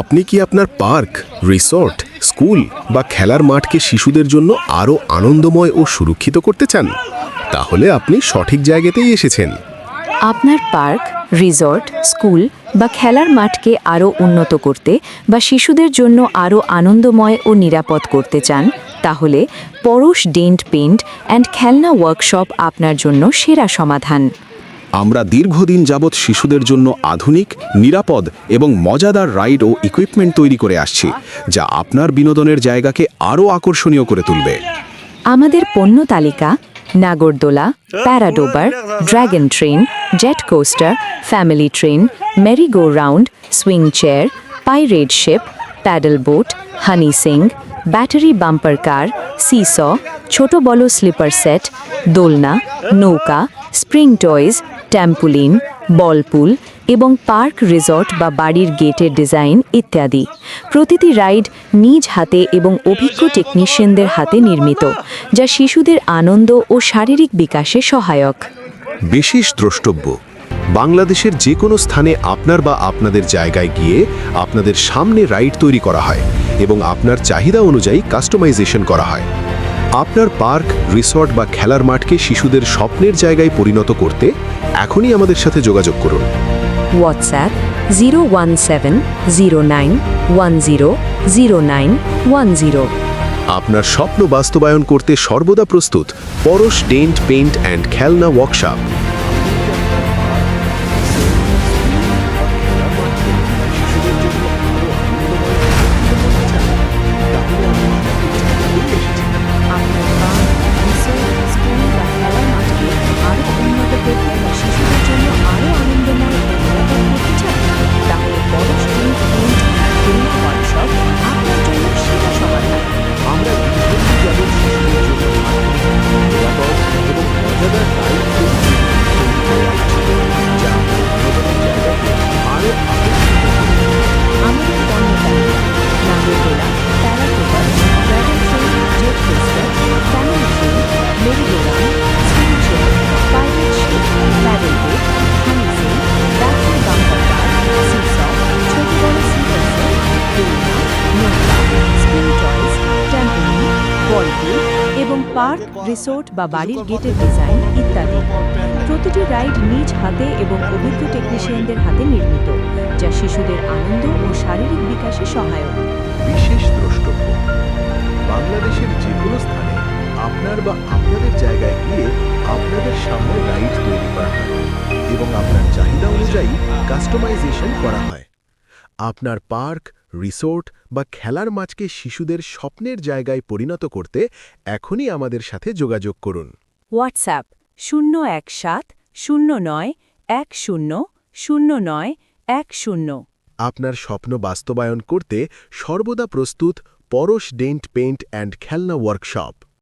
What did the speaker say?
আপনি কি আপনার পার্ক, রিসর্ট, স্কুল বা খেলার মাঠকে শিশুদের জন্য আরও আনন্দময় ও সুরক্ষিত করতে চান? তাহলে আপনি সঠিক জায়গাতেই এসেছেন। আপনার পার্ক, রিসর্ট, স্কুল বা খেলার মাঠকে আরও উন্নত করতে বা শিশুদের জন্য আরও আনন্দময় ও নিরাপদ করতে চান, তাহলে পরশ ডেন্ট পেইন্ট অ্যান্ড খেলনা ওয়ার্কশপ আপনার জন্য সেরা সমাধান। আমরা দীর্ঘদিন যাবৎ শিশুদের জন্য আধুনিক, নিরাপদ এবং মজাদার রাইড ও ইকুইপমেন্ট তৈরি করে আসছি, যা আপনার বিনোদনের জায়গাকে আরও আকর্ষণীয় করে তুলবে। আমাদের পণ্য তালিকা: নাগরদোলা, প্যারাডোবার, dragon train, jet coaster, family train, merry go round, swing chair, pirate ship, paddle boat, হানি সিং, ব্যাটারি বাম্পার কার, সিস, ছোট বড় স্লিপার সেট, দোলনা, নৌকা, স্প্রিং টয়েজ, ট্যাম্পুলিন, বলপুল এবং পার্ক, রিসর্ট বা বাড়ির গেটের ডিজাইন ইত্যাদি। প্রতিটি রাইড নিজ হাতে এবং অভিজ্ঞ টেকনিশিয়ানদের হাতে নির্মিত, যা শিশুদের আনন্দ ও শারীরিক বিকাশে সহায়ক। বিশেষ দ্রষ্টব্য: বাংলাদেশের যে কোনো স্থানে আপনার বা আপনাদের জায়গায় গিয়ে আপনাদের সামনে রাইড তৈরি করা হয় এবং আপনার চাহিদা অনুযায়ী কাস্টমাইজেশন করা হয়। আপনার পার্ক, রিসর্ট বা খেলার মাঠকে শিশুদের স্বপ্নের জায়গায় পরিণত করতে এখনই আমাদের সাথে যোগাযোগ করুন। হোয়াটসঅ্যাপ 01709100910। আপনার স্বপ্ন বাস্তবায়ন করতে সর্বদা প্রস্তুত পরশ ডেন্ট পেইন্ট অ্যান্ড খেলনা ওয়ার্কশপ। এবং পার্ক, রিসোর্ট বা বাড়ির গেটের ডিজাইন ইত্যাদি। প্রতিটি রাইড নিজ হাতে এবং অভিজ্ঞ টেকনিশিয়ানদের হাতে নির্মিত, যা শিশুদের আনন্দ ও শারীরিক বিকাশে সহায়ক। বিশেষ দ্রষ্টব্য: বাংলাদেশের যে কোনো স্থানে আপনার বা আপনাদের জায়গায় গিয়ে আপনাদের সামনে রাইড তৈরি করা হয় এবং আপনার চাহিদা অনুযায়ী কাস্টমাইজেশন করা হয়। আপনার পার্ক, রিসোর্ট বা খেলার মাঠকে শিশুদের স্বপ্নের জায়গায় পরিণত করতে এখনই আমাদের সাথে যোগাযোগ করুন। হোয়াটসঅ্যাপ 01709100910। আপনার স্বপ্ন বাস্তবায়ন করতে সর্বদা প্রস্তুত পরশ ডেন্ট পেইন্ট অ্যান্ড খেলনা ওয়ার্কশপ।